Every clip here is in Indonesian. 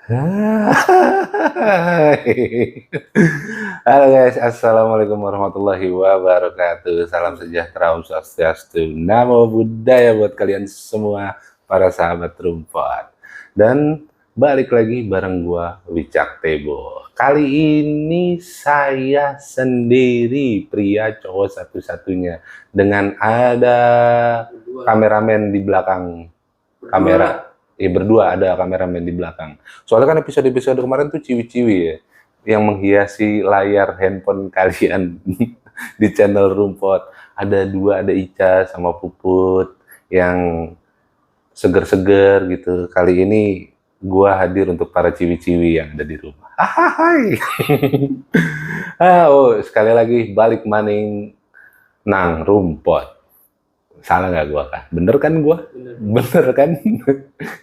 Hai. Halo guys, assalamualaikum warahmatullahi wabarakatuh. Salam sejahtera, Om Swastiastu, Namo Buddhaya buat kalian semua para sahabat rumput. Dan balik lagi bareng gua Wicak Tebo. Kali ini saya sendiri, pria cowok satu-satunya, dengan ada kameramen di belakang kamera. Berdua ada kameramen di belakang. Soalnya kan episode-episode kemarin tuh ciwi-ciwi ya, yang menghiasi layar handphone kalian di channel Rumput. Ada dua, ada Ica sama Puput yang seger-seger gitu. Kali ini gua hadir untuk para ciwi-ciwi yang ada di rumah. Hai. Sekali lagi balik maning nang Rumput. Salah nggak gua kan? Bener kan gua? Bener kan?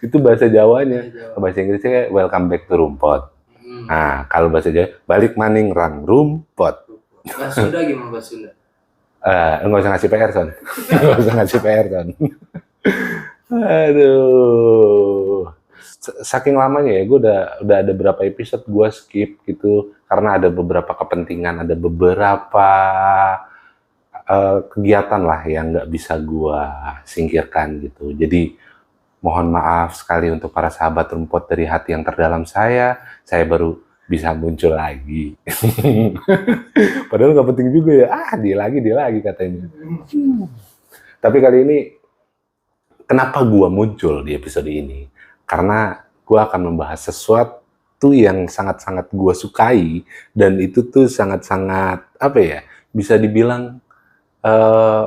Itu bahasa Jawanya. Bahasa Inggrisnya kayak welcome back to Rumput. Nah, kalau bahasa Jawa, balik maning rang Rumput. Bahasa Sunda gimana bahasa Sunda? Nggak usah ngasih PR, Son. Nggak usah ngasih PR, Son. Aduh. Saking lamanya ya, gue udah ada beberapa episode gue skip gitu, karena ada beberapa kepentingan, ada beberapa kegiatan lah yang nggak bisa gue singkirkan gitu. Jadi mohon maaf sekali untuk para sahabat Rumput, dari hati yang terdalam saya baru bisa muncul lagi. Padahal nggak penting juga ya. Dia lagi katanya. Tapi kali ini kenapa gue muncul di episode ini? Karena gue akan membahas sesuatu yang sangat-sangat gue sukai, dan itu tuh sangat-sangat apa ya? Bisa dibilang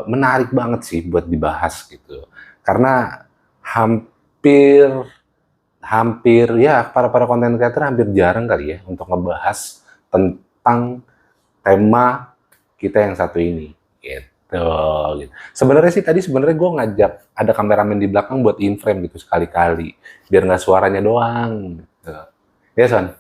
menarik banget sih buat dibahas gitu. Karena hampir ya para konten creator hampir jarang kali ya untuk ngebahas tentang tema kita yang satu ini gitu. Sebenarnya sih tadi gue ngajak ada kameramen di belakang buat in frame gitu sekali-kali biar nggak suaranya doang gitu. Ya Son?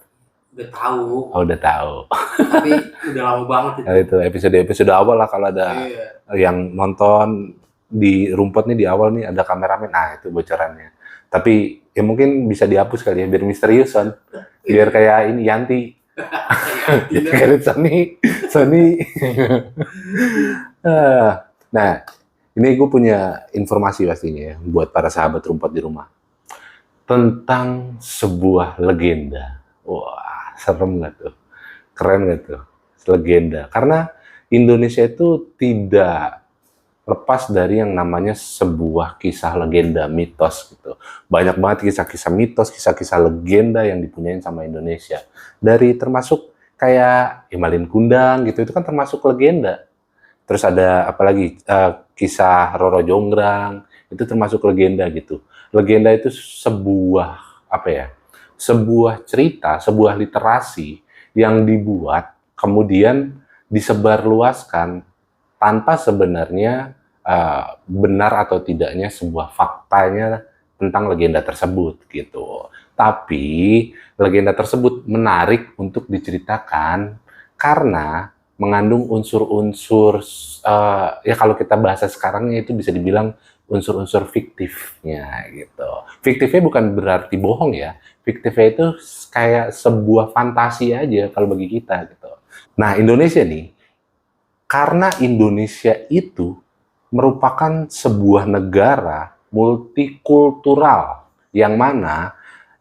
Udah tahu. Oh, udah tahu. Tapi udah lama banget itu. Nah, itu episode awal lah, kalau ada yang nonton di Rumput nih di awal nih ada kameramen. Nah, itu bocorannya. Tapi ya mungkin bisa dihapus kali ya biar misterius Son. Biar kayak ini Yanti. Kayak Sony. Nah, ini gue punya informasi pastinya ya buat para sahabat Rumput di rumah tentang sebuah legenda. Wah, serem nggak tuh? Keren nggak tuh? Legenda. Karena Indonesia itu tidak lepas dari yang namanya sebuah kisah legenda, mitos gitu. Banyak banget kisah-kisah mitos, kisah-kisah legenda yang dipunyain sama Indonesia. Dari termasuk kayak Malin Kundang gitu, itu kan termasuk legenda. Terus ada apalagi kisah Roro Jonggrang, itu termasuk legenda gitu. Legenda itu sebuah apa ya? Sebuah cerita, sebuah literasi yang dibuat kemudian disebarluaskan tanpa sebenarnya benar atau tidaknya sebuah faktanya tentang legenda tersebut gitu. Tapi legenda tersebut menarik untuk diceritakan karena mengandung unsur-unsur ya kalau kita bahasa sekarangnya itu bisa dibilang unsur-unsur fiktifnya gitu. Fiktifnya bukan berarti bohong ya. Fiktifnya itu kayak sebuah fantasi aja kalau bagi kita gitu. Nah, Indonesia nih, karena Indonesia itu merupakan sebuah negara multikultural yang mana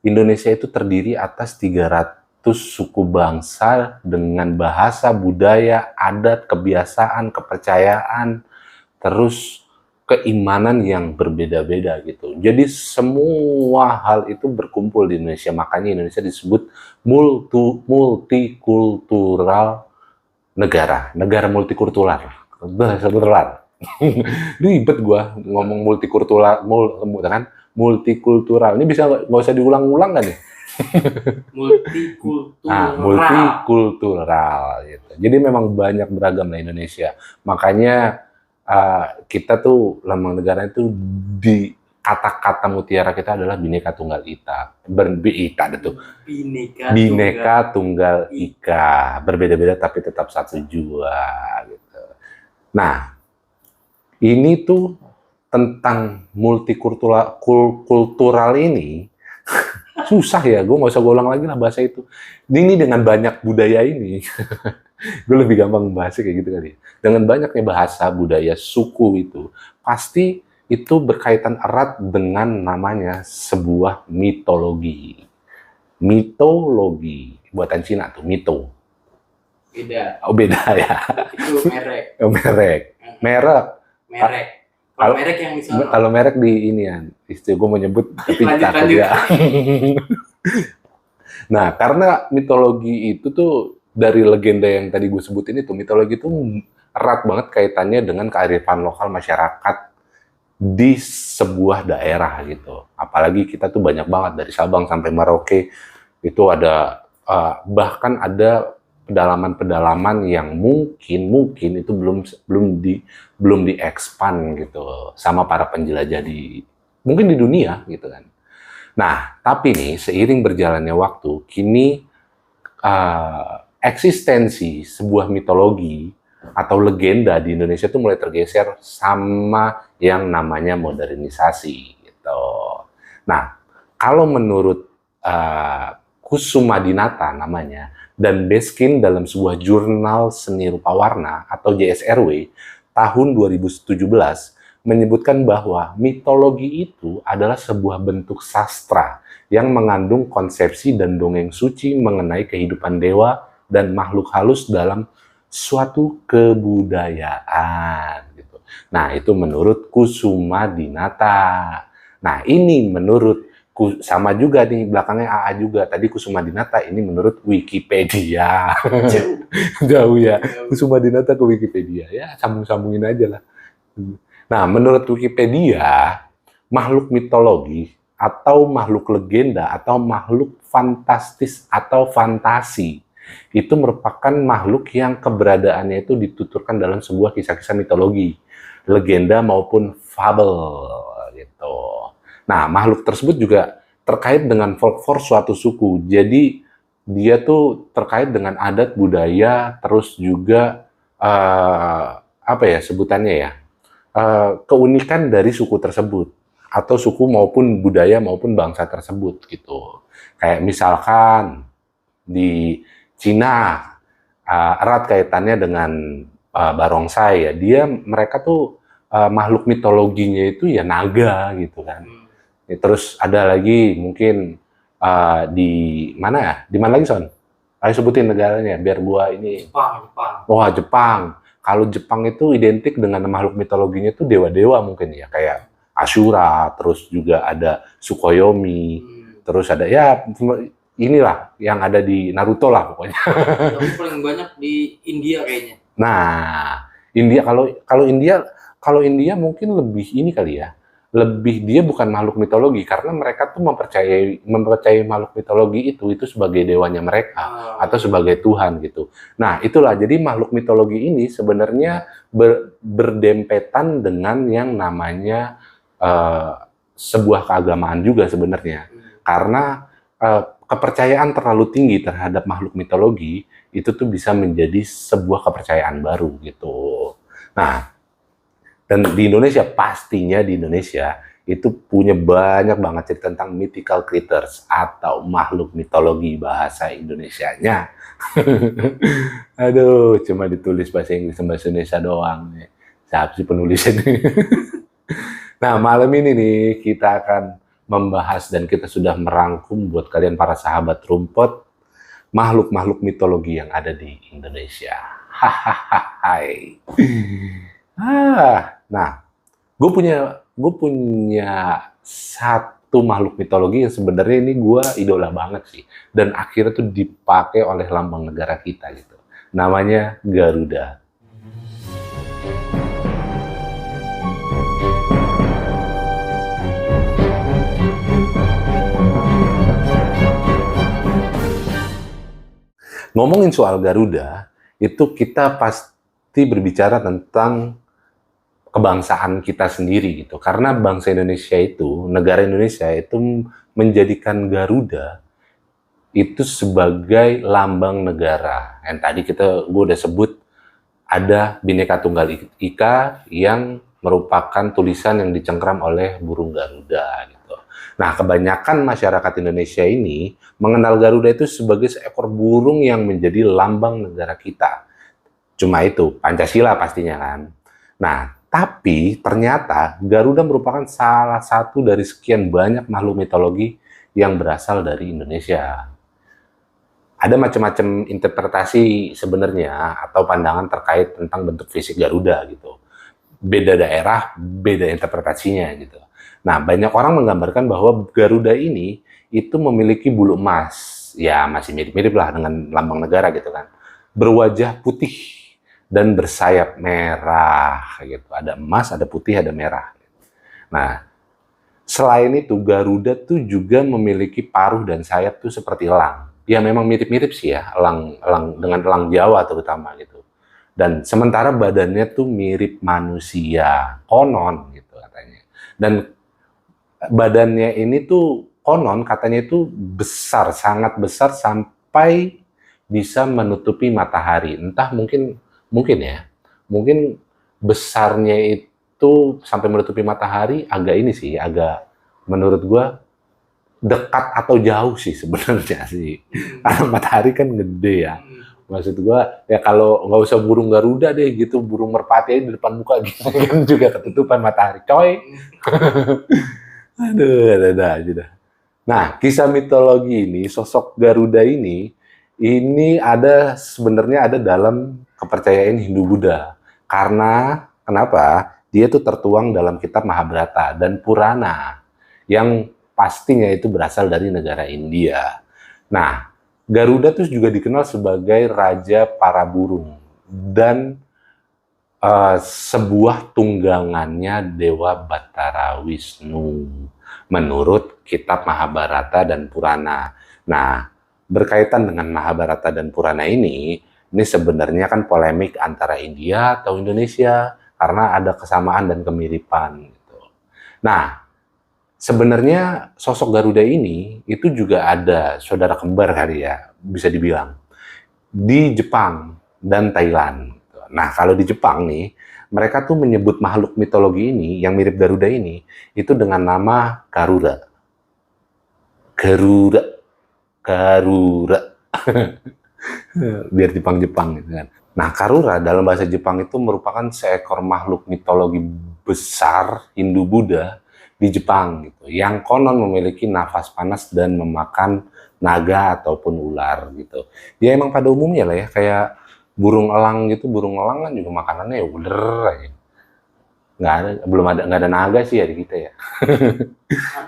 Indonesia itu terdiri atas 300 suku bangsa dengan bahasa, budaya, adat, kebiasaan, kepercayaan, terus keimanan yang berbeda-beda gitu. Jadi semua hal itu berkumpul di Indonesia. Makanya Indonesia disebut multikultural negara multikultural. Ribet gua ngomong multikultural, kan multikultural. Ini bisa nggak usah diulang-ulang kan nih? Multikultural gitu. Jadi memang banyak beragam lah Indonesia. Makanya kita tuh lambang negara itu di kata-kata mutiara kita adalah Bhinneka Tunggal Ika. Bhinneka Tunggal Ika. Berbeda-beda tapi tetap satu jua gitu. Nah, ini tuh tentang multikultural ini susah ya, gue nggak usah gue ulang lagi lah bahasa itu. Ini dengan banyak budaya ini, gue lebih gampang membahasnya kayak gitu kali ya. Dengan banyaknya bahasa, budaya, suku itu, pasti itu berkaitan erat dengan namanya sebuah mitologi. Mitologi, buatan Cina tuh, mito. Beda. Oh beda ya, Itu merek. oh, merek. Merek, Merek. Kalau- Kalau merek yang di sana. kalau merek di ini ya, istilah gue mau nyebut, tapi Lanjut, takut lanjut. ya. Nah, karena mitologi itu tuh dari legenda yang tadi gue sebutin itu, mitologi itu erat banget kaitannya dengan kearifan lokal masyarakat di sebuah daerah gitu. Apalagi kita tuh banyak banget dari Sabang sampai Merauke itu ada bahkan ada pedalaman-pedalaman yang mungkin itu belum diekspan gitu sama para penjelajah di mungkin di dunia gitu kan. Nah, tapi nih seiring berjalannya waktu, kini eksistensi sebuah mitologi atau legenda di Indonesia itu mulai tergeser sama yang namanya modernisasi gitu. Nah, kalau menurut Kusuma Dinata namanya dan Beskin dalam sebuah jurnal seni rupa warna atau JSRW tahun 2017 menyebutkan bahwa mitologi itu adalah sebuah bentuk sastra yang mengandung konsepsi dan dongeng suci mengenai kehidupan dewa dan makhluk halus dalam suatu kebudayaan gitu. Nah, itu menurut Kusuma Dinata. Nah, ini menurut sama juga nih belakangnya AA juga. Tadi Kusuma Dinata, ini menurut Wikipedia. Jauh. Jauh ya. Jauh. Kusuma Dinata ke Wikipedia. Ya, sambung-sambungin aja lah. Nah, menurut Wikipedia, makhluk mitologi atau makhluk legenda atau makhluk fantastis atau fantasi itu merupakan makhluk yang keberadaannya itu dituturkan dalam sebuah kisah-kisah mitologi, legenda maupun fabel gitu. Nah, makhluk tersebut juga terkait dengan folklore suatu suku. Jadi dia tuh terkait dengan adat budaya, terus juga apa ya sebutannya ya, keunikan dari suku tersebut atau suku maupun budaya maupun bangsa tersebut gitu. Kayak misalkan di Cina erat kaitannya dengan barongsai ya. Mereka tuh makhluk mitologinya itu ya naga gitu kan. Terus ada lagi mungkin di mana ya? Di mana lagi Son? Ayo sebutin negaranya biar gua ini. Jepang. Wah, Jepang. Kalau Jepang itu identik dengan makhluk mitologinya itu dewa-dewa mungkin ya, kayak Ashura, terus juga ada Tsukuyomi, terus ada ya inilah yang ada di Naruto lah pokoknya. Tapi paling banyak di India kayaknya. Nah, India kalau India mungkin lebih ini kali ya. Lebih dia bukan makhluk mitologi karena mereka tuh mempercayai makhluk mitologi itu sebagai dewanya mereka atau sebagai Tuhan gitu. Nah, itulah jadi makhluk mitologi ini sebenarnya berdempetan dengan yang namanya sebuah keagamaan juga sebenarnya. Karena kepercayaan terlalu tinggi terhadap makhluk mitologi itu tuh bisa menjadi sebuah kepercayaan baru gitu. Nah, dan di Indonesia, pastinya di Indonesia itu punya banyak banget cerita tentang mythical creatures atau makhluk mitologi bahasa Indonesianya. Aduh, cuma ditulis bahasa Inggris dan bahasa Indonesia doang. Siapa sih penulis ini? Nah, malam ini nih kita akan membahas dan kita sudah merangkum buat kalian para sahabat rumput makhluk-makhluk mitologi yang ada di Indonesia. Hahaha. Nah, gue punya satu makhluk mitologi yang sebenarnya ini gue idola banget sih, dan akhirnya tuh dipakai oleh lambang negara kita gitu. Namanya Garuda. Ngomongin soal Garuda, itu kita pasti berbicara tentang kebangsaan kita sendiri gitu. Karena bangsa Indonesia itu, negara Indonesia itu menjadikan Garuda itu sebagai lambang negara. Yang tadi gue udah sebut ada Bhinneka Tunggal Ika yang merupakan tulisan yang dicengkram oleh burung Garuda gitu. Nah, kebanyakan masyarakat Indonesia ini mengenal Garuda itu sebagai seekor burung yang menjadi lambang negara kita. Cuma itu, Pancasila pastinya kan. Nah, tapi ternyata Garuda merupakan salah satu dari sekian banyak makhluk mitologi yang berasal dari Indonesia. Ada macam-macam interpretasi sebenarnya atau pandangan terkait tentang bentuk fisik Garuda gitu. Beda daerah, beda interpretasinya gitu. Nah, banyak orang menggambarkan bahwa Garuda ini itu memiliki bulu emas. Ya, masih mirip-mirip lah dengan lambang negara gitu kan. Berwajah putih dan bersayap merah gitu. Ada emas, ada putih, ada merah. Nah, selain itu Garuda tuh juga memiliki paruh dan sayap tuh seperti elang. Ya memang mirip-mirip sih ya, elang dengan elang Jawa terutama gitu. Dan sementara badannya tuh mirip manusia, konon gitu katanya. Dan badannya ini tuh konon katanya itu besar, sangat besar sampai bisa menutupi matahari. Entah mungkin ya. Mungkin besarnya itu sampai menutupi matahari agak ini sih, agak menurut gua dekat atau jauh sih sebenarnya sih. Karena matahari kan gede ya. Maksud gua ya kalau nggak usah burung Garuda deh gitu, burung merpati aja di depan muka gitu kan juga ketutupan matahari, coy. Aduh, ada aja dah. Nah, kisah mitologi ini, sosok Garuda ini ada sebenarnya ada dalam kepercayaan Hindu-Buddha. Karena kenapa? Dia itu tertuang dalam kitab Mahabharata dan Purana yang pastinya itu berasal dari negara India. Nah, Garuda tuh juga dikenal sebagai raja para burung dan sebuah tunggangannya Dewa Batara Wisnu menurut kitab Mahabharata dan Purana. Nah, berkaitan dengan Mahabharata dan Purana ini sebenarnya kan polemik antara India atau Indonesia karena ada kesamaan dan kemiripan gitu. Nah, sebenarnya sosok Garuda ini itu juga ada saudara kembar kali ya, bisa dibilang di Jepang dan Thailand. Nah, kalau di Jepang nih, mereka tuh menyebut makhluk mitologi ini yang mirip Garuda ini itu dengan nama Karura. Garuda, Karura. Biar Jepang-Jepang gitu kan. Nah, Karura dalam bahasa Jepang itu merupakan seekor makhluk mitologi besar Hindu-Buddha di Jepang gitu, yang konon memiliki nafas panas dan memakan naga ataupun ular gitu. Dia emang pada umumnya lah ya, kayak burung elang gitu, burung elang kan juga makanannya ya ular aja. Nggak ada naga sih ya di kita ya.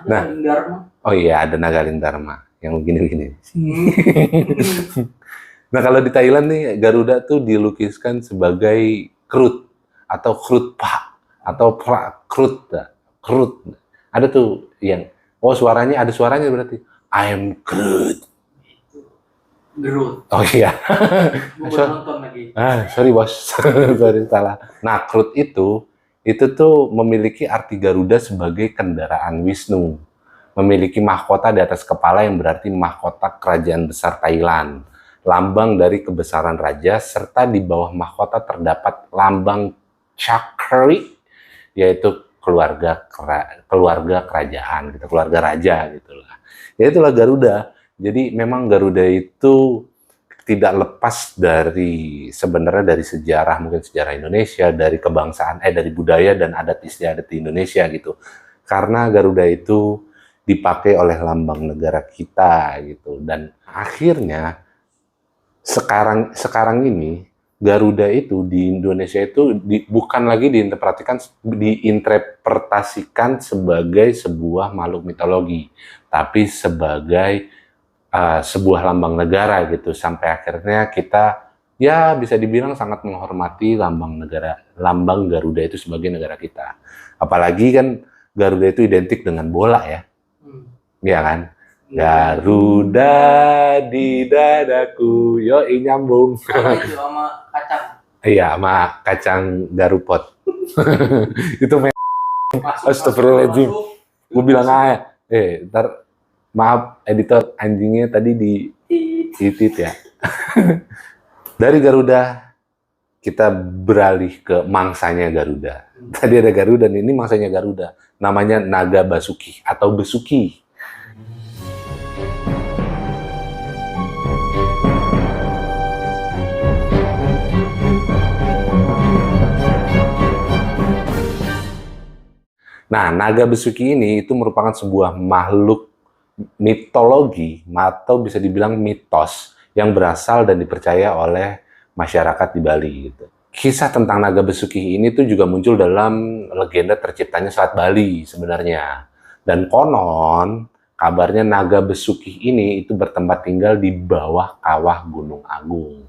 Nah, oh iya ada naga Lindharma yang begini-begini. Nah kalau di Thailand nih Garuda tuh dilukiskan sebagai Krut atau Krutpa atau Krut, Krut. Ada tuh yang suaranya ada suaranya berarti I am Groot. Groot. Oh iya. Nonton lagi. Sorry bos, sorry salah. Nah Krut itu tuh memiliki arti Garuda sebagai kendaraan Wisnu, memiliki mahkota di atas kepala yang berarti mahkota kerajaan besar Thailand, lambang dari kebesaran raja, serta di bawah mahkota terdapat lambang Chakri, yaitu keluarga kerajaan gitu, keluarga raja gitulah. Ya itulah Garuda. Jadi memang Garuda itu tidak lepas dari sebenarnya dari sejarah, mungkin sejarah Indonesia, dari kebangsaan, dari budaya dan adat istiadat di Indonesia gitu. Karena Garuda itu dipakai oleh lambang negara kita gitu. Dan akhirnya sekarang ini Garuda itu di Indonesia itu bukan lagi diinterpretasikan sebagai sebuah makhluk mitologi, tapi sebagai sebuah lambang negara gitu. Sampai akhirnya kita ya bisa dibilang sangat menghormati lambang Garuda itu sebagai negara kita. Apalagi kan Garuda itu identik dengan bola ya. Iya kan? Garuda di dadaku, yoi nyambung. Sama itu sama kacang. Iya, sama kacang garupot. Itu astagfirullahaladzim. Gue bilang aja, ntar maaf editor anjingnya tadi di titit ya. Dari Garuda kita beralih ke mangsanya Garuda. Tadi ada Garuda, ini mangsanya Garuda. Namanya Naga Basuki atau Besuki. Nah, Naga Besuki ini itu merupakan sebuah makhluk mitologi atau bisa dibilang mitos yang berasal dan dipercaya oleh masyarakat di Bali gitu. Kisah tentang Naga Besuki ini tuh juga muncul dalam legenda terciptanya Selat Bali sebenarnya. Dan konon kabarnya Naga Besuki ini itu bertempat tinggal di bawah kawah Gunung Agung.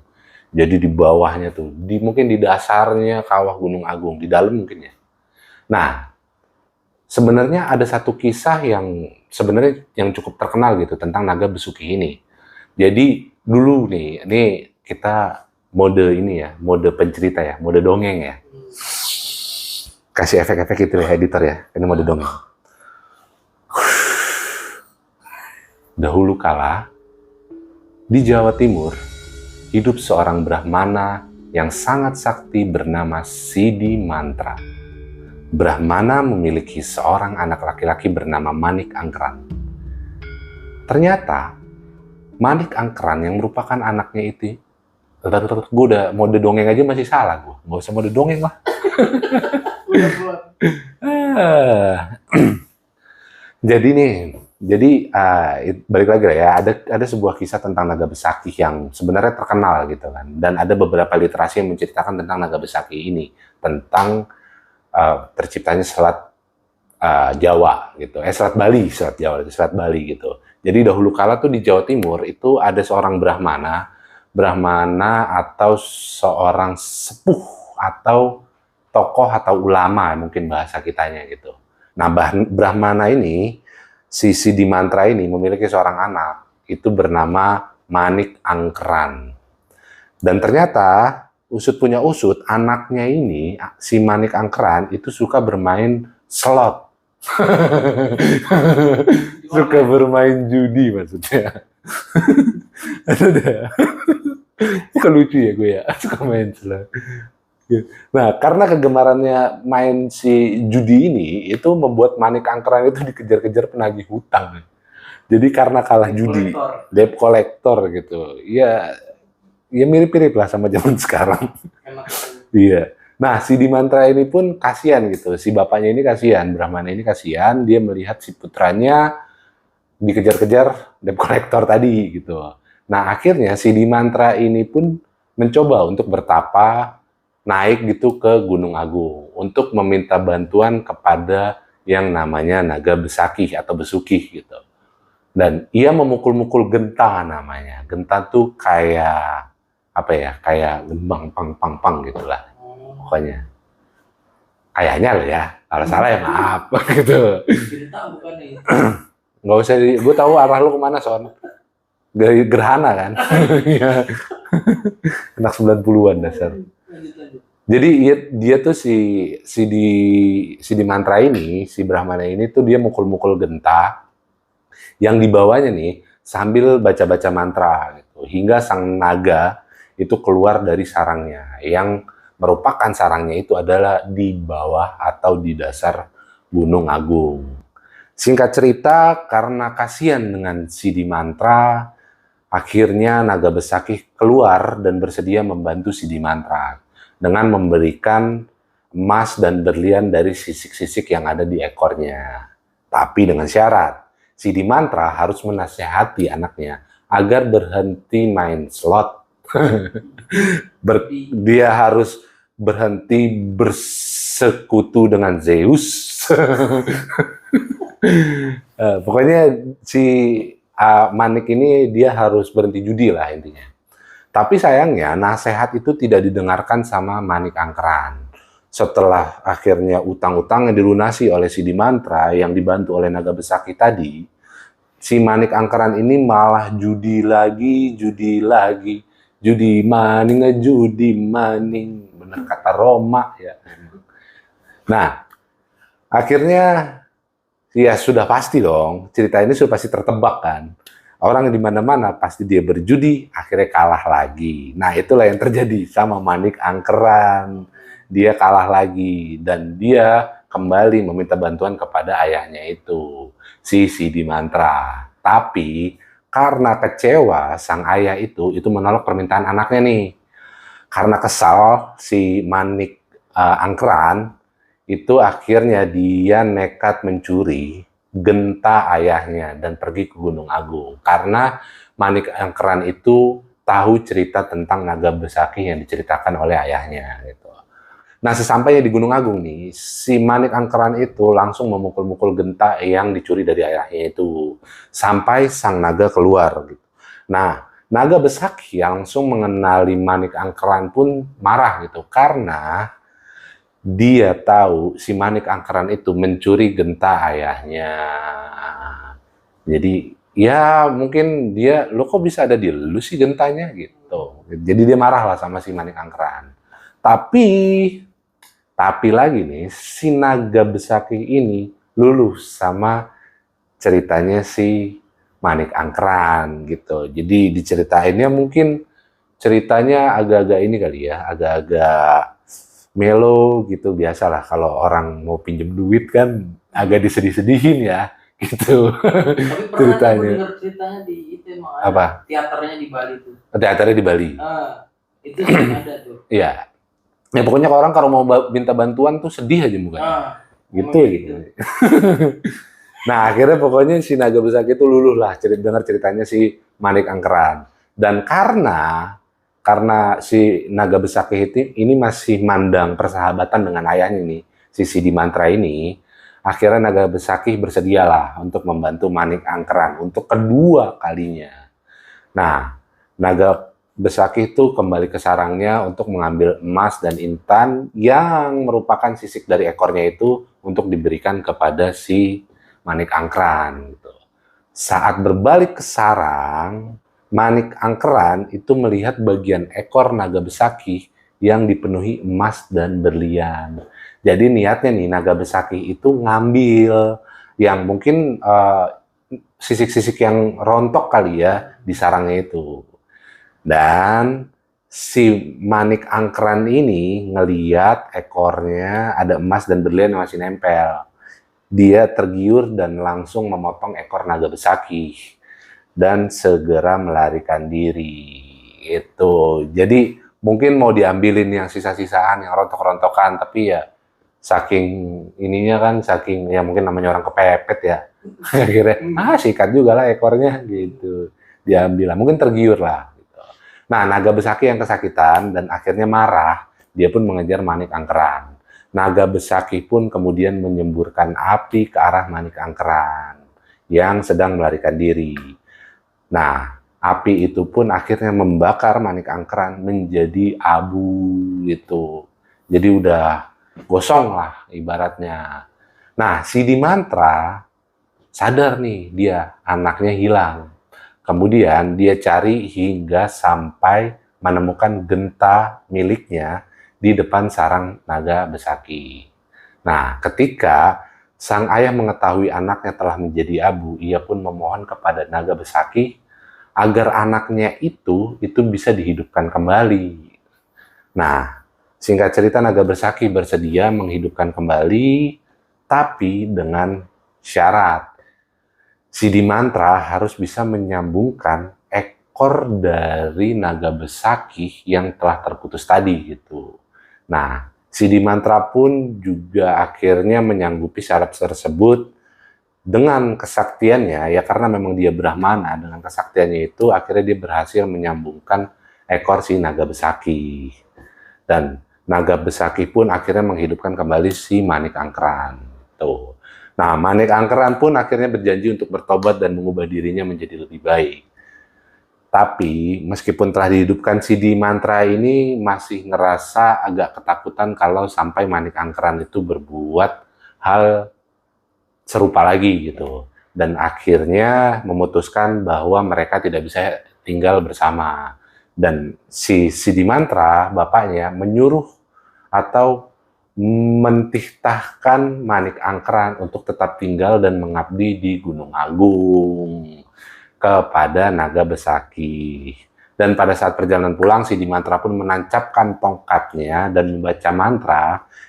Jadi di bawahnya tuh, mungkin di dasarnya kawah Gunung Agung, di dalam mungkin ya. Nah, sebenarnya ada satu kisah yang sebenarnya yang cukup terkenal gitu tentang Naga Besuki ini. Jadi dulu nih, ini kita mode ini ya, mode pencerita ya, mode dongeng ya. Kasih efek-efek gitu ya, editor ya. Ini mode dongeng. Dahulu kala, di Jawa Timur, hidup seorang Brahmana yang sangat sakti bernama Sidi Mantra. Brahmana memiliki seorang anak laki-laki bernama Manik Angkran. Ternyata, Manik Angkran yang merupakan anaknya itu, gue udah mode dongeng aja masih salah gue. Gak usah mode dongeng lah. Jadi balik lagi lah ya, ada sebuah kisah tentang Naga Besaki yang sebenarnya terkenal gitu kan. Dan ada beberapa literasi yang menceritakan tentang Naga Besaki ini. Tentang terciptanya Selat Jawa gitu, Selat Bali, Selat Jawa, Selat Bali gitu. Jadi dahulu kala tuh di Jawa Timur itu ada seorang Brahmana atau seorang sepuh atau tokoh atau ulama mungkin bahasa kitanya gitu. Nah, Brahmana ini, si Sidi Mantra ini memiliki seorang anak itu bernama Manik Angkran. Dan ternyata usut punya usut, anaknya ini, si Manik Angkran, itu suka bermain slot. Suka bermain judi maksudnya. Bukan lucu ya gue ya, suka main slot. Nah, karena kegemarannya main si judi ini, itu membuat Manik Angkran itu dikejar-kejar penagih hutang. Jadi karena kalah judi, debt collector gitu. Ya mirip-mirip lah sama zaman sekarang. Iya. Nah, si Dimantra ini pun kasihan gitu. Si bapaknya ini kasihan, Brahmana ini kasihan. Dia melihat si putranya dikejar-kejar debt collector tadi gitu. Nah, akhirnya si Dimantra ini pun mencoba untuk bertapa naik gitu ke Gunung Agung untuk meminta bantuan kepada yang namanya Naga Besaki atau Besuki gitu. Dan ia memukul-mukul genta namanya. Genta tuh kayak apa ya, kayak gembang pang gitulah pokoknya. Kayaknya loh ya, kalau salah ya maaf gitu. Nggak usah, gue tahu arah lu kemana Son. Gerhana kan. Anak 90-an dasar. Jadi dia tuh si di mantra ini, si Brahmana ini tuh dia mukul-mukul genta yang dibawanya nih sambil baca-baca mantra gitu, hingga sang naga itu keluar dari sarangnya, yang merupakan sarangnya itu adalah di bawah atau di dasar Gunung Agung. Singkat cerita, karena kasihan dengan si Dimantra, akhirnya Naga Besaki keluar dan bersedia membantu si Dimantra dengan memberikan emas dan berlian dari sisik-sisik yang ada di ekornya. Tapi dengan syarat, si Dimantra harus menasehati anaknya agar berhenti main slot. Dia harus berhenti bersekutu dengan Zeus. Pokoknya si Manik ini dia harus berhenti judi lah intinya. Tapi sayangnya nasihat itu tidak didengarkan sama Manik Angkran. Setelah akhirnya utang-utang yang dilunasi oleh si Dimantra yang dibantu oleh Naga Besaki tadi, si Manik Angkran ini malah judi lagi, judi maning, benar kata Roma ya. Nah, akhirnya ya sudah pasti dong, cerita ini sudah pasti tertebak kan. Orang di mana-mana pasti dia berjudi, akhirnya kalah lagi. Nah, itulah yang terjadi sama Manik Angkeran. Dia kalah lagi dan dia kembali meminta bantuan kepada ayahnya itu, si Sidi Mantra. Tapi karena kecewa sang ayah itu menolak permintaan anaknya nih. Karena kesal si Manik Angkeran itu akhirnya dia nekat mencuri genta ayahnya dan pergi ke Gunung Agung karena Manik Angkeran itu tahu cerita tentang naga besaki yang diceritakan oleh ayahnya gitu. Nah, sesampainya di Gunung Agung nih, si Manik Angkeran itu langsung memukul-mukul genta yang dicuri dari ayahnya itu sampai sang naga keluar gitu. Nah, naga besaki langsung mengenali Manik Angkeran pun marah gitu karena dia tahu si Manik Angkeran itu mencuri genta ayahnya. Jadi ya mungkin dia, lo kok bisa ada di lu sih gentanya gitu. Jadi dia marah lah sama si Manik Angkeran. Tapi lagi nih, si naga besaki ini luluh sama ceritanya si Manik Angkeran gitu. Jadi diceritainnya mungkin ceritanya agak-agak ini kali ya, agak-agak melo gitu, biasalah kalau orang mau pinjem duit kan agak disedih-sedihin ya gitu. Tapi pernah aku Ceritanya dengar ceritanya di itu emang ada apa? teaternya di Bali tuh. Teaternya di Bali. Itu sering ada tuh. Iya. Ya pokoknya orang kalau mau minta bantuan tuh sedih aja mukanya. Gitu ya gitu. Nah, akhirnya pokoknya si naga besaki itu luluh lah dengar ceritanya si Manik Angkeran. Dan karena si naga besaki ini masih mandang persahabatan dengan ayahnya nih, si Sidi Mantra ini, akhirnya naga besaki bersedialah untuk membantu Manik Angkeran untuk kedua kalinya. Nah, naga besaki itu kembali ke sarangnya untuk mengambil emas dan intan yang merupakan sisik dari ekornya itu untuk diberikan kepada si Manik Angkeran gitu. Saat berbalik ke sarang, Manik Angkeran itu melihat bagian ekor naga besaki yang dipenuhi emas dan berlian. Jadi niatnya nih naga besaki itu ngambil yang mungkin sisik-sisik yang rontok kali ya di sarangnya itu. Dan si Manik Angkeran ini ngeliat ekornya ada emas dan berlian yang masih nempel. Dia tergiur dan langsung memotong ekor naga besaki dan segera melarikan diri. Itu. Jadi mungkin mau diambilin yang sisa-sisaan, yang rontok-rontokan, tapi ya saking ininya kan, saking ya mungkin namanya orang kepepet ya. Akhirnya sikat juga lah ekornya gitu. Diambil lah, mungkin tergiur lah. Nah, naga besaki yang kesakitan dan akhirnya marah, dia pun mengejar Manik Angkeran. Naga besaki pun kemudian menyemburkan api ke arah Manik Angkeran yang sedang melarikan diri. Nah, api itu pun akhirnya membakar Manik Angkeran menjadi abu gitu. Jadi udah gosong lah ibaratnya. Nah, Sidi Mantra sadar nih dia anaknya hilang. Kemudian dia cari hingga sampai menemukan genta miliknya di depan sarang naga besaki. Nah, ketika sang ayah mengetahui anaknya telah menjadi abu, ia pun memohon kepada naga besaki agar anaknya itu bisa dihidupkan kembali. Nah, singkat cerita naga besaki bersedia menghidupkan kembali, tapi dengan syarat. Sidi Mantra harus bisa menyambungkan ekor dari naga besaki yang telah terputus tadi gitu. Nah, Sidi Mantra pun juga akhirnya menyanggupi syarat tersebut dengan kesaktiannya, ya karena memang dia Brahmana, dengan kesaktiannya itu akhirnya dia berhasil menyambungkan ekor si naga besaki. Dan naga besaki pun akhirnya menghidupkan kembali si Manik Angkeran. Tuh. Nah, Manik Angkeran pun akhirnya berjanji untuk bertobat dan mengubah dirinya menjadi lebih baik. Tapi, meskipun telah dihidupkan Sidi Mantra ini masih ngerasa agak ketakutan kalau sampai Manik Angkeran itu berbuat hal serupa lagi gitu. Dan akhirnya memutuskan bahwa mereka tidak bisa tinggal bersama. Dan si Sidi Mantra, bapaknya, menyuruh atau mentitahkan Manik Angkeran untuk tetap tinggal dan mengabdi di Gunung Agung. kepada naga Besaki. Dan pada saat perjalanan pulang, si Dimatra pun menancapkan tongkatnya dan membaca mantra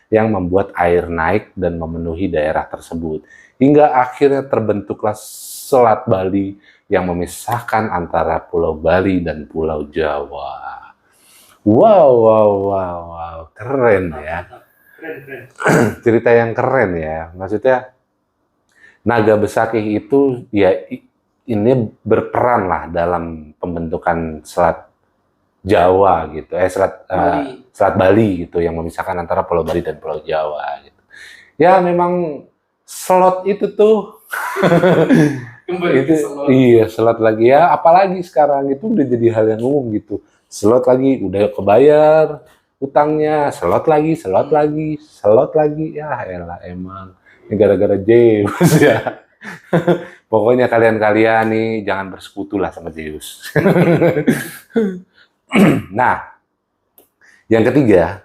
yang membuat air naik dan memenuhi daerah tersebut. Hingga akhirnya terbentuklah Selat Bali yang memisahkan antara Pulau Bali dan Pulau Jawa. Wow, wow, wow, wow. Keren ya. Keren. Cerita yang keren ya. Maksudnya, naga Besaki itu ya ini berperan lah dalam pembentukan Selat Jawa gitu, Selat Bali gitu yang memisahkan antara Pulau Bali dan Pulau Jawa gitu. Ya memang slot itu tuh itu iya slot lagi ya, apalagi sekarang itu udah jadi hal yang umum gitu. Slot lagi udah kebayar utangnya, slot lagi ya elah emang ini gara-gara Zeus ya. Pokoknya kalian-kalian nih jangan bersekutu lah sama Zeus. Nah, yang ketiga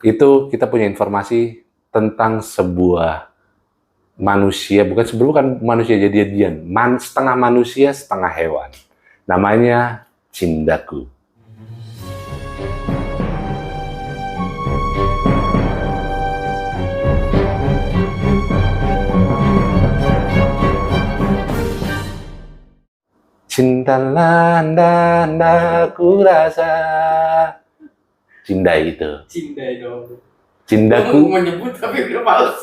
itu kita punya informasi tentang sebuah manusia, bukan manusia jadian, setengah manusia setengah hewan. Namanya Cindaku. Cinta landa ku rasa. Cinda itu. Cindai dong. Cindaku. Kamu menyebut tapi udah males.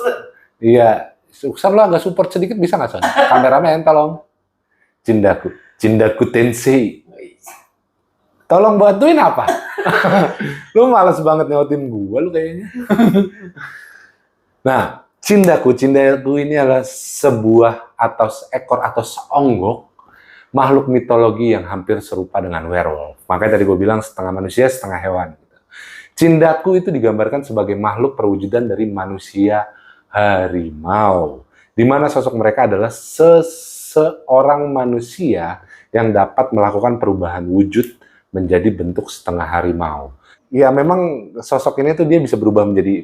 Iya. Sukses lo agak support sedikit bisa nggak, Son? Kameramen tolong. Cindaku Tensei. Tolong bantuin apa? Lu males banget nyautin gua lu kayaknya. Nah, Cindaku ini adalah sebuah atau seekor atau seonggok makhluk mitologi yang hampir serupa dengan werewolf. Makanya tadi gue bilang setengah manusia, setengah hewan. Cindaku itu digambarkan sebagai makhluk perwujudan dari manusia harimau. Di mana sosok mereka adalah seseorang manusia yang dapat melakukan perubahan wujud menjadi bentuk setengah harimau. Ya memang sosok ini tuh dia bisa berubah menjadi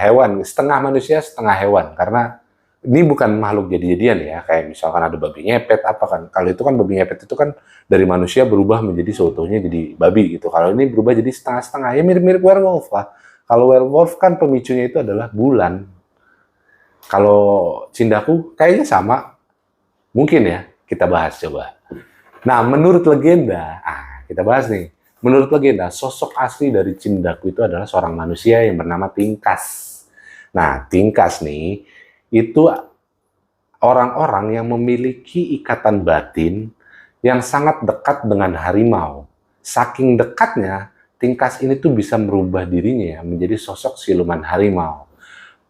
hewan, setengah manusia, setengah hewan. Karena ini bukan makhluk jadi-jadian ya, kayak misalkan ada babi ngepet apa kan. Kalau itu kan babi ngepet itu kan dari manusia berubah menjadi seutuhnya jadi babi gitu. Kalau ini berubah jadi setengah-setengah, ya mirip-mirip werewolf lah. Kalau werewolf kan pemicunya itu adalah bulan. Kalau Cindaku kayaknya sama. Mungkin ya, kita bahas coba. Nah, menurut legenda, kita bahas nih. Menurut legenda, sosok asli dari Cindaku itu adalah seorang manusia yang bernama Tingkas. Nah, Tingkas nih, itu orang-orang yang memiliki ikatan batin yang sangat dekat dengan harimau. Saking dekatnya, Tingkas ini tuh bisa merubah dirinya menjadi sosok siluman harimau.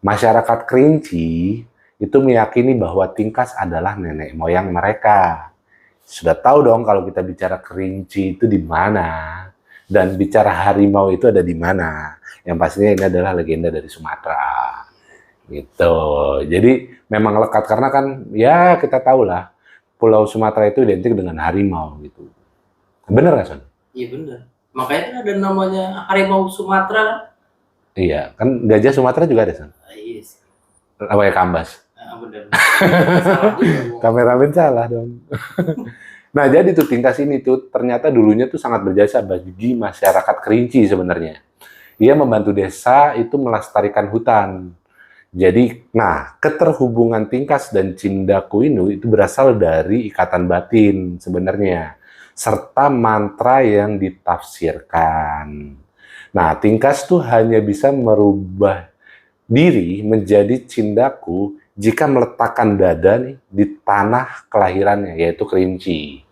Masyarakat Kerinci itu meyakini bahwa Tingkas adalah nenek moyang mereka. Sudah tahu dong kalau kita bicara Kerinci itu di mana dan bicara harimau itu ada di mana. Yang pastinya ini adalah legenda dari Sumatera. Gitu. Jadi memang lekat karena kan ya kita tahu lah Pulau Sumatera itu identik dengan harimau gitu. Bener nggak, Son? Iya bener. Makanya kan ada namanya harimau Sumatera kan? Iya, kan gajah Sumatera juga ada, Son. Iya sih. Apa ya Kambas? Bener. Salah juga. Kameramen salah dong. Nah, jadi tuh Tingkas ini tuh ternyata dulunya tuh sangat berjasa bagi masyarakat Kerinci sebenarnya. Ia membantu desa itu melestarikan hutan. Jadi, nah, keterhubungan Tingkas dan Cindaku ini itu berasal dari ikatan batin sebenarnya, serta mantra yang ditafsirkan. Nah, Tingkas tuh hanya bisa merubah diri menjadi Cindaku jika meletakkan dada nih di tanah kelahirannya, yaitu Kerinci.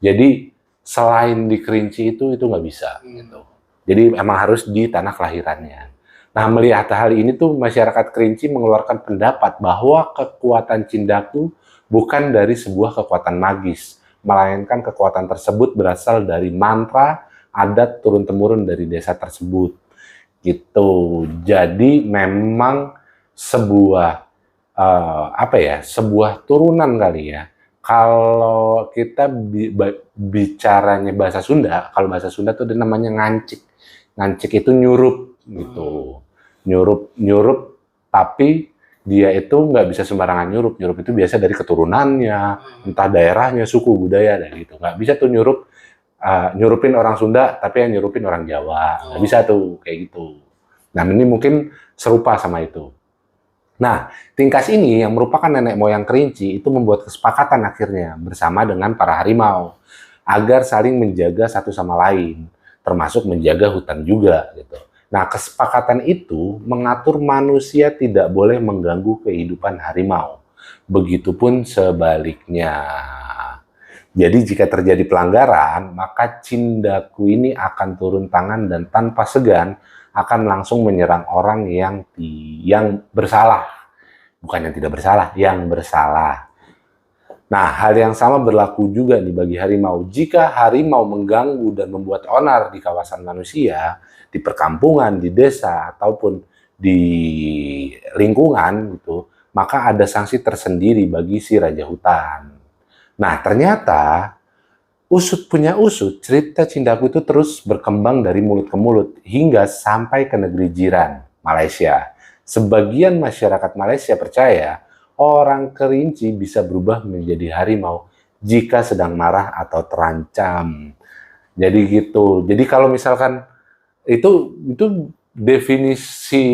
Jadi, selain di Kerinci itu nggak bisa. Gitu. Jadi, emang harus di tanah kelahirannya. Nah, melihat hal ini tuh masyarakat Kerinci mengeluarkan pendapat bahwa kekuatan Cindaku bukan dari sebuah kekuatan magis, melainkan kekuatan tersebut berasal dari mantra adat turun-temurun dari desa tersebut. Gitu. Jadi memang sebuah sebuah turunan kali ya. Kalau kita bicaranya bahasa Sunda, kalau bahasa Sunda tuh ada namanya ngancik. Ngancik itu nyurup gitu. Nyurup tapi dia itu nggak bisa sembarangan nyurup. Nyurup itu biasa dari keturunannya, entah daerahnya, suku, budaya, dan gitu. Nggak bisa tuh nyurupin orang Sunda, tapi yang nyurupin orang Jawa. Nggak bisa tuh, kayak gitu. Nah, ini mungkin serupa sama itu. Nah, Tingkas ini yang merupakan nenek moyang Kerinci itu membuat kesepakatan akhirnya bersama dengan para harimau agar saling menjaga satu sama lain, termasuk menjaga hutan juga gitu. Nah, kesepakatan itu mengatur manusia tidak boleh mengganggu kehidupan harimau. Begitupun sebaliknya. Jadi jika terjadi pelanggaran, maka Cindaku ini akan turun tangan dan tanpa segan akan langsung menyerang orang yang bersalah. Bukan yang tidak bersalah, yang bersalah. Nah, hal yang sama berlaku juga nih bagi harimau. Jika harimau mengganggu dan membuat onar di kawasan manusia, di perkampungan, di desa, ataupun di lingkungan, gitu, maka ada sanksi tersendiri bagi si Raja Hutan. Nah, ternyata usut punya usut, cerita Cindaku itu terus berkembang dari mulut ke mulut hingga sampai ke negeri jiran, Malaysia. Sebagian masyarakat Malaysia percaya orang Kerinci bisa berubah menjadi harimau jika sedang marah atau terancam. Jadi gitu. Jadi kalau misalkan itu definisi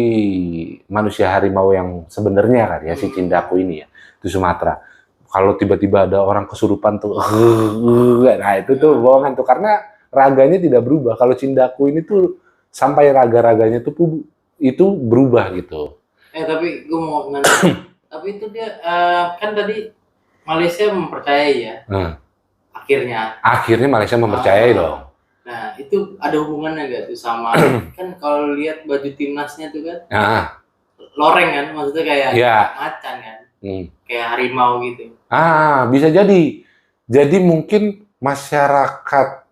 manusia harimau yang sebenarnya kan ya, si Cindaku ini ya, di Sumatera. Kalau tiba-tiba ada orang kesurupan tuh, nah itu tuh bohongan tuh, karena raganya tidak berubah. Kalau Cindaku ini tuh sampai raga-raganya tuh itu berubah gitu. Tapi gue mau nanya, tapi itu dia kan tadi Malaysia mempercayai ya, akhirnya Malaysia mempercayai dong. Nah, itu ada hubungannya nggak tuh sama kan kalau lihat baju timnasnya tuh kan, loreng kan, maksudnya kayak macan kan, kayak harimau gitu. Bisa jadi. Jadi mungkin masyarakat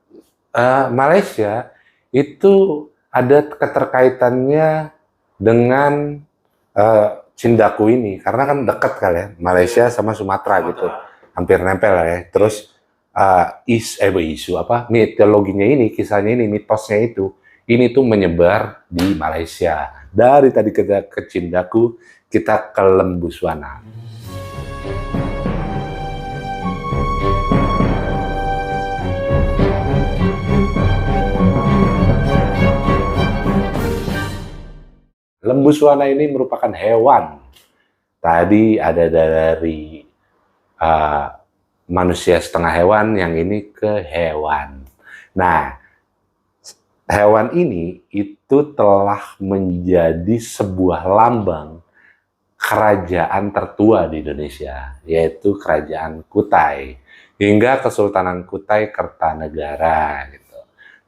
Malaysia itu ada keterkaitannya dengan Cindaku ini, karena kan dekat kali ya, Malaysia sama Sumatera gitu, hampir nempel lah ya. Terus mitologinya ini, kisahnya ini, mitosnya ini tuh menyebar di Malaysia. Dari tadi ke Cindaku, kita ke Lembuswana. Lembuswana ini merupakan hewan. Tadi ada dari manusia setengah hewan, yang ini ke hewan. Nah, hewan ini itu telah menjadi sebuah lambang kerajaan tertua di Indonesia, yaitu Kerajaan Kutai, hingga Kesultanan Kutai Kertanegara. Gitu.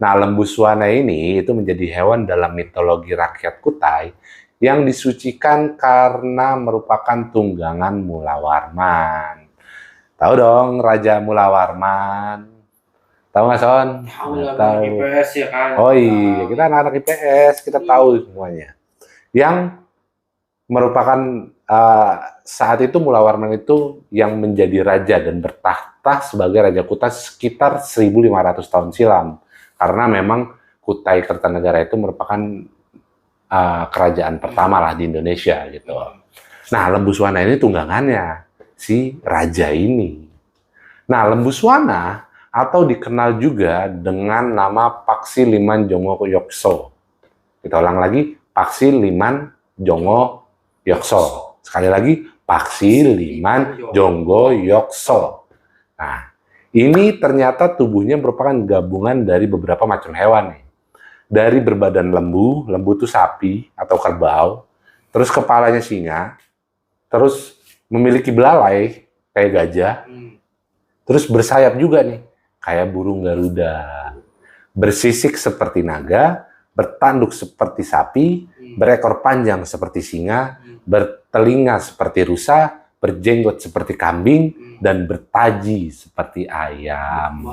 Nah, Lembuswana ini itu menjadi hewan dalam mitologi rakyat Kutai yang disucikan karena merupakan tunggangan Mula Warman. Tahu dong Raja Mula Warman? Tahu nggak, Son? Tahu. IPS ya kan. Oh iya, kita anak-anak IPS, kita tahu semuanya. Yang merupakan saat itu Mula Warman itu yang menjadi raja dan bertahta sebagai Raja Kutai sekitar 1.500 tahun silam. Karena memang Kutai Kertanegara itu merupakan kerajaan pertama lah di Indonesia gitu. Nah, Lembuswana ini tunggangannya si raja ini. Nah, Lembuswana atau dikenal juga dengan nama Paksi Liman Jongo Yokso. Kita ulang lagi, Paksi Liman Jongo Yokso. Sekali lagi, Paksi Liman Jongo Yokso. Nah, ini ternyata tubuhnya merupakan gabungan dari beberapa macam hewan nih. Dari berbadan lembu itu sapi atau kerbau, terus kepalanya singa, terus memiliki belalai kayak gajah, terus bersayap juga nih, kayak burung Garuda, bersisik seperti naga, bertanduk seperti sapi, berekor panjang seperti singa, bertelinga seperti rusa, berjenggot seperti kambing, dan bertaji seperti ayam.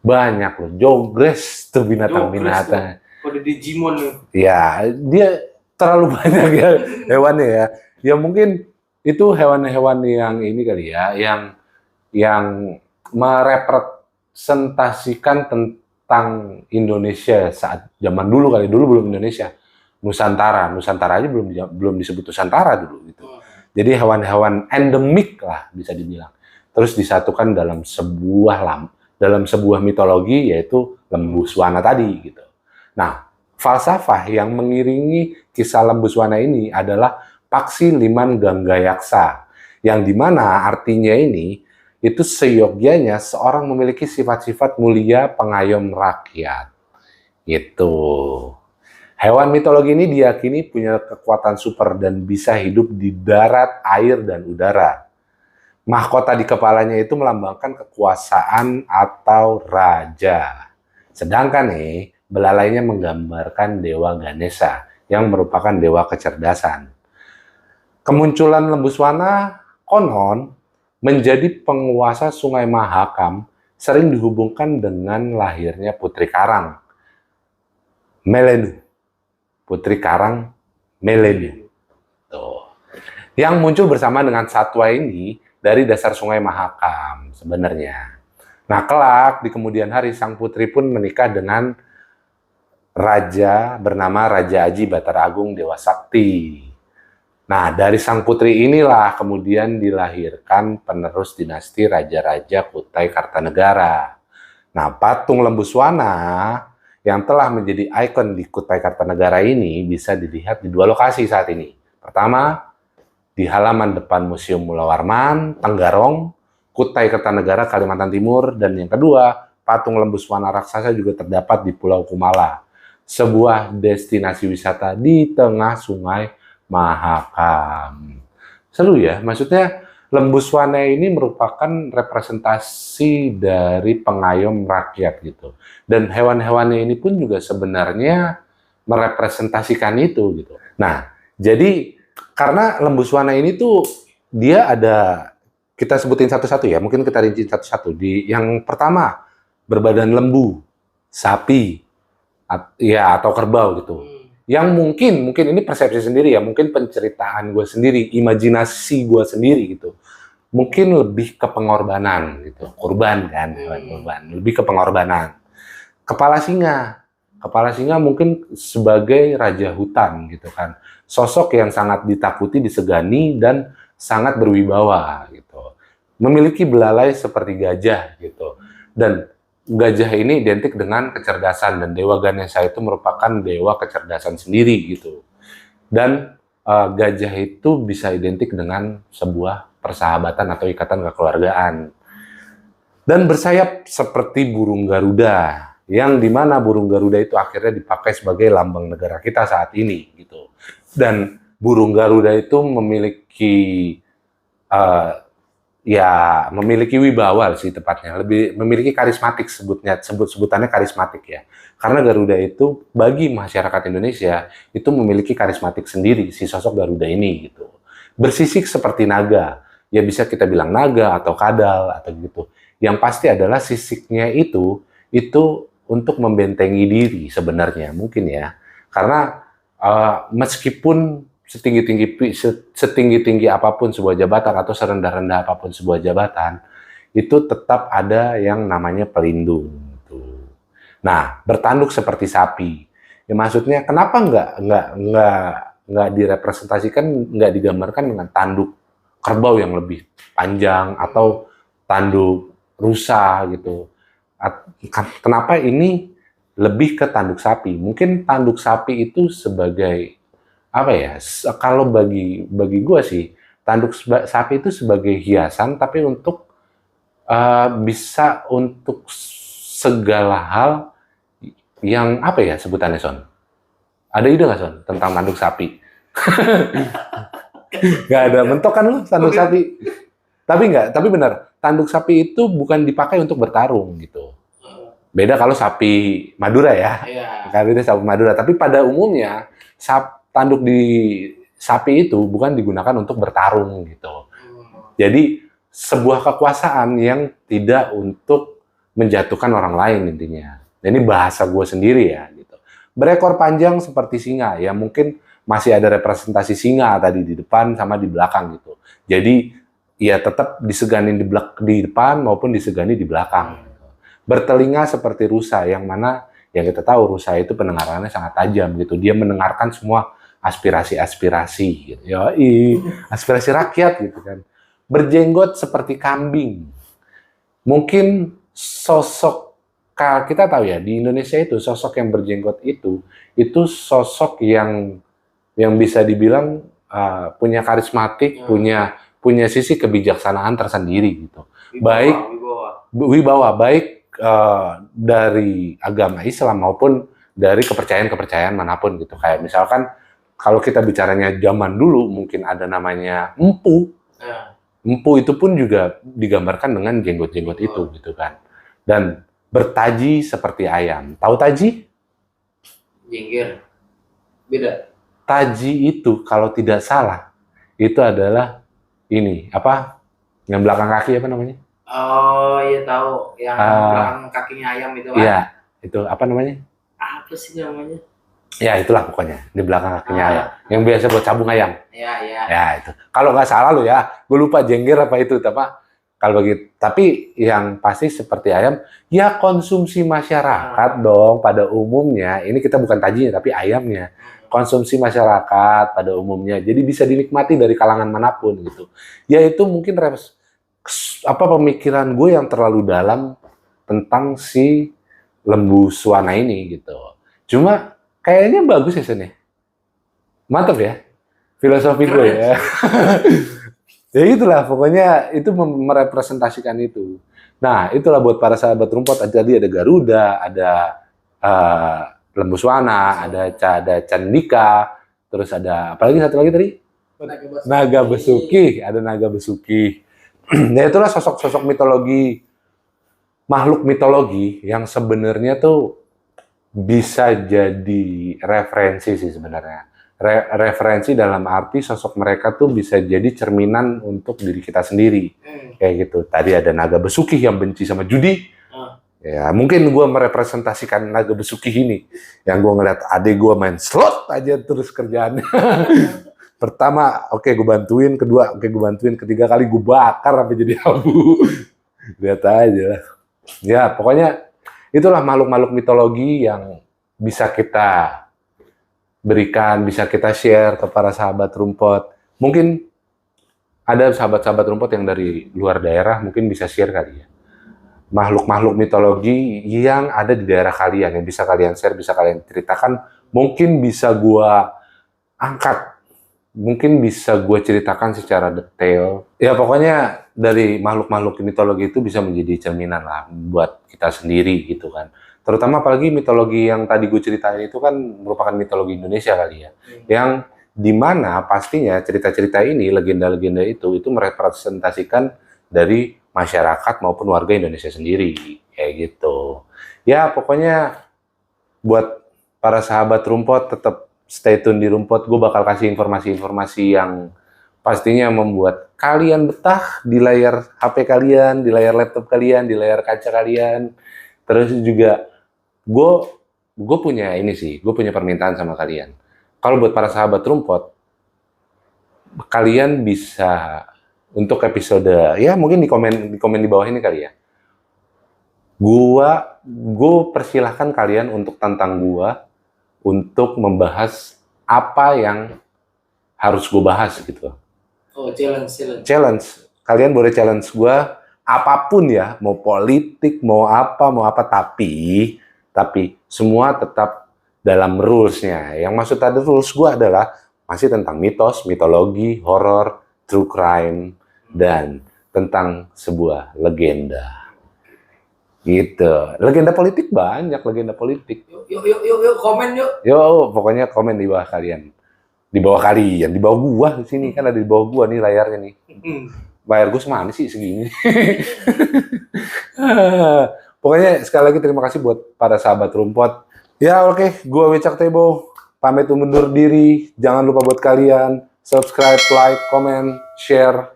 Banyak loh, jogres tuh binatang-binatang. Kode Digimon nih. Ya, dia terlalu banyak ya hewannya ya. Ya mungkin itu hewan-hewan yang ini kali ya, yang merepresentasikan tentang Indonesia saat zaman dulu kali, dulu belum Indonesia. Nusantara aja belum disebut Nusantara dulu gitu. Jadi hewan-hewan endemik lah bisa dibilang. Terus disatukan dalam sebuah mitologi, yaitu lembu swana tadi gitu. Nah, falsafah yang mengiringi kisah lembu swana ini adalah Paksi Liman Ganggayaksa, yang dimana artinya ini itu seyogyanya seorang memiliki sifat-sifat mulia pengayom rakyat. Gitu. Hewan mitologi ini diyakini punya kekuatan super dan bisa hidup di darat, air, dan udara. Mahkota di kepalanya itu melambangkan kekuasaan atau raja. Sedangkan nih, belalainya menggambarkan Dewa Ganesha yang merupakan dewa kecerdasan. Kemunculan lembu swana konon menjadi penguasa Sungai Mahakam sering dihubungkan dengan lahirnya Putri Karang, Melenu. Putri Karang, Melenu. Tuh. Yang muncul bersama dengan satwa ini dari dasar Sungai Mahakam sebenarnya. Nah, kelak di kemudian hari sang putri pun menikah dengan raja bernama Raja Aji Batara Agung Dewa Sakti. Nah, dari sang putri inilah kemudian dilahirkan penerus dinasti raja-raja Kutai Kartanegara. Nah, patung lembu swana yang telah menjadi ikon di Kutai Kartanegara ini bisa dilihat di dua lokasi saat ini. Pertama, di halaman depan Museum Mula Warman, Tenggarong, Kutai Kartanegara, Kalimantan Timur, dan yang kedua, patung lembu swana raksasa juga terdapat di Pulau Kumala, sebuah destinasi wisata di tengah Sungai Mahakam. Seru ya, maksudnya lembu swana ini merupakan representasi dari pengayom rakyat gitu. Dan hewan-hewannya ini pun juga sebenarnya merepresentasikan itu gitu. Nah, jadi karena lembu swana ini tuh dia ada, kita sebutin satu-satu ya, mungkin kita rinci satu-satu. Yang pertama, berbadan lembu, sapi, ya atau kerbau gitu. Yang mungkin ini persepsi sendiri ya, mungkin penceritaan gue sendiri, imajinasi gue sendiri gitu. Mungkin lebih ke pengorbanan gitu, kurban kan, kurban, lebih ke pengorbanan. Kepala singa mungkin sebagai raja hutan gitu kan, sosok yang sangat ditakuti, disegani dan sangat berwibawa gitu. Memiliki belalai seperti gajah gitu, dan gajah ini identik dengan kecerdasan, dan Dewa Ganesha itu merupakan dewa kecerdasan sendiri gitu. Dan gajah itu bisa identik dengan sebuah persahabatan atau ikatan kekeluargaan. Dan bersayap seperti burung Garuda, yang dimana burung Garuda itu akhirnya dipakai sebagai lambang negara kita saat ini gitu. Dan burung Garuda itu memiliki memiliki wibawa sih tepatnya, lebih memiliki karismatik, sebutannya karismatik ya. Karena Garuda itu bagi masyarakat Indonesia itu memiliki karismatik sendiri si sosok Garuda ini gitu. Bersisik seperti naga, ya bisa kita bilang naga atau kadal atau gitu. Yang pasti adalah sisiknya itu untuk membentengi diri sebenarnya mungkin ya. Karena meskipun setinggi-tinggi apapun sebuah jabatan atau serendah-rendah apapun sebuah jabatan, itu tetap ada yang namanya pelindung. Nah, bertanduk seperti sapi. Ya maksudnya kenapa nggak direpresentasikan, nggak digambarkan dengan tanduk kerbau yang lebih panjang atau tanduk rusa gitu. Kenapa ini lebih ke tanduk sapi? Mungkin tanduk sapi itu sebagai apa ya, kalau bagi gue sih, tanduk sapi itu sebagai hiasan, tapi untuk bisa untuk segala hal yang apa ya sebutannya, Son? Ada ide nggak, Son, tentang tanduk sapi? Nggak ada bentuk kan lu tanduk sapi? Tapi benar, tanduk sapi itu bukan dipakai untuk bertarung gitu. Beda kalau sapi Madura ya. Beda sapi Madura, tapi pada umumnya tanduk di sapi itu bukan digunakan untuk bertarung gitu. Jadi sebuah kekuasaan yang tidak untuk menjatuhkan orang lain intinya. Ini bahasa gue sendiri ya gitu. Berekor panjang seperti singa, ya mungkin masih ada representasi singa tadi di depan sama di belakang gitu. Jadi ya tetap disegani di depan maupun disegani di belakang. Bertelinga seperti rusa, yang mana yang kita tahu rusa itu pendengarannya sangat tajam gitu. Dia mendengarkan semua aspirasi-aspirasi gitu. Aspirasi rakyat gitu kan. Berjenggot seperti kambing. Mungkin sosok, kita tahu ya, di Indonesia itu sosok yang berjenggot itu sosok yang bisa dibilang punya karismatik, punya sisi kebijaksanaan tersendiri gitu. Wibawa baik dari agama Islam maupun dari kepercayaan manapun gitu. Kayak misalkan kalau kita bicaranya zaman dulu mungkin ada namanya empu. Empu itu pun juga digambarkan dengan jenggot-jenggot itu gitu kan. Dan bertaji seperti ayam. Tahu taji? Jengger. Beda. Taji itu kalau tidak salah itu adalah ini apa? Yang belakang kaki apa namanya? Oh iya tahu, yang belakang kakinya ayam itu kan? Iya, itu apa namanya? Apa sih namanya? Ya itulah pokoknya di belakang kakinya ayam. Yang biasa buat cabung ayam. Iya. Ya itu. Kalau nggak salah lo ya, gue lupa jengger apa itu, kalau begitu. Tapi yang pasti seperti ayam, ya konsumsi masyarakat dong pada umumnya. Ini kita bukan tajinya tapi ayamnya. Konsumsi masyarakat pada umumnya. Jadi bisa dinikmati dari kalangan manapun gitu. Ya itu mungkin pemikiran gue yang terlalu dalam tentang si lembu suwana ini gitu. Cuma kayaknya bagus ya Sen. Mantap ya filosofi gue ya. Ya itulah pokoknya itu merepresentasikan itu. Nah itulah buat para sahabat rumput. Tadi ada Garuda, ada lembu suwana, ada Candika, terus ada apalagi satu lagi tadi? Naga Besuki, ada Naga Besuki. Nah itulah sosok-sosok mitologi, makhluk mitologi yang sebenarnya tuh bisa jadi referensi sih sebenarnya. Referensi dalam arti sosok mereka tuh bisa jadi cerminan untuk diri kita sendiri. Kayak gitu. Tadi ada Naga Besuki yang benci sama judi. Ya mungkin gue merepresentasikan Naga Besuki ini. Yang gue ngeliat adik gue main slot aja terus kerjaannya. Pertama, oke gue bantuin. Kedua, oke gue bantuin. Ketiga kali gue bakar sampai jadi abu. Lihat aja. Ya pokoknya itulah makhluk-makhluk mitologi yang bisa kita berikan, bisa kita share ke para sahabat rumput. Mungkin ada sahabat-sahabat rumput yang dari luar daerah mungkin bisa share kali ya. Makhluk-makhluk mitologi yang ada di daerah kalian, yang bisa kalian share, bisa kalian ceritakan, mungkin bisa gua angkat, mungkin bisa gua ceritakan secara detail. Ya pokoknya dari makhluk-makhluk mitologi itu bisa menjadi cerminan lah buat kita sendiri gitu kan. Terutama apalagi mitologi yang tadi gue ceritain itu kan merupakan mitologi Indonesia kali ya. Yang dimana pastinya cerita-cerita ini, legenda-legenda itu merepresentasikan dari masyarakat maupun warga Indonesia sendiri. Kayak gitu. Ya pokoknya buat para sahabat rumput tetap stay tune di rumput. Gue bakal kasih informasi-informasi yang pastinya membuat kalian betah di layar HP kalian, di layar laptop kalian, di layar kaca kalian. Terus juga gue punya ini sih, gue punya permintaan sama kalian. Kalau buat para sahabat rumput, kalian bisa untuk episode, ya mungkin di komen di bawah ini kali ya. Gue persilahkan kalian untuk tantang gue untuk membahas apa yang harus gue bahas gitu. Oh, challenge. Kalian boleh challenge gue apapun ya, mau politik, mau apa, tapi semua tetap dalam rules-nya. Yang maksud tadi rules gue adalah masih tentang mitos, mitologi, horor, true crime, dan tentang sebuah legenda. Gitu. Legenda politik banyak, legenda politik. Yuk, komen yuk. Yo, pokoknya komen di bawah kalian. Di bawah gua di sini kan ada di bawah gua nih layarnya nih. Bayar gua semana sih segini. Pokoknya sekali lagi terima kasih buat para sahabat rumput. Ya oke, gua Wicak Tebo pamit undur diri. Jangan lupa buat kalian subscribe, like, comment, share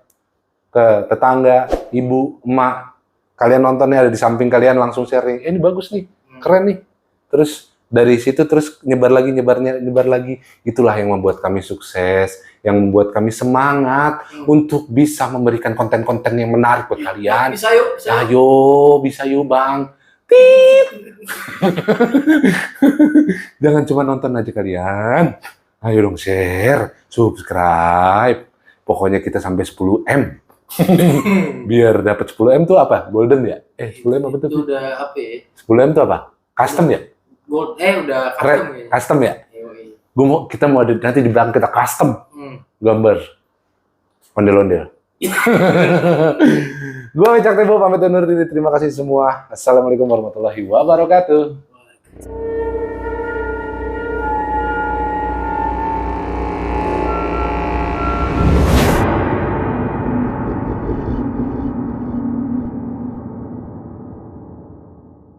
ke tetangga, ibu, emak. Kalian nontonnya ada di samping kalian langsung sharing. Ini bagus nih, keren nih. Terus dari situ terus nyebar lagi. Itulah yang membuat kami sukses, yang membuat kami semangat untuk bisa memberikan konten-konten yang menarik buat kalian. Bisa yuk. Bisa yuk bang. Tit. Jangan cuma nonton aja kalian. Ayo dong share, subscribe. Pokoknya kita sampai 10M. Biar dapat 10M tuh apa? Golden ya? 10M apa tuh? Itu udah apa ya? 10M tuh apa? Custom ya? Gold, udah custom ya? Custom ya? Kita mau nanti di belakang kita custom gambar ondel-ondel. Gue Wicak Tebo pamit undur diri. Terima kasih semua. Assalamualaikum warahmatullahi wabarakatuh.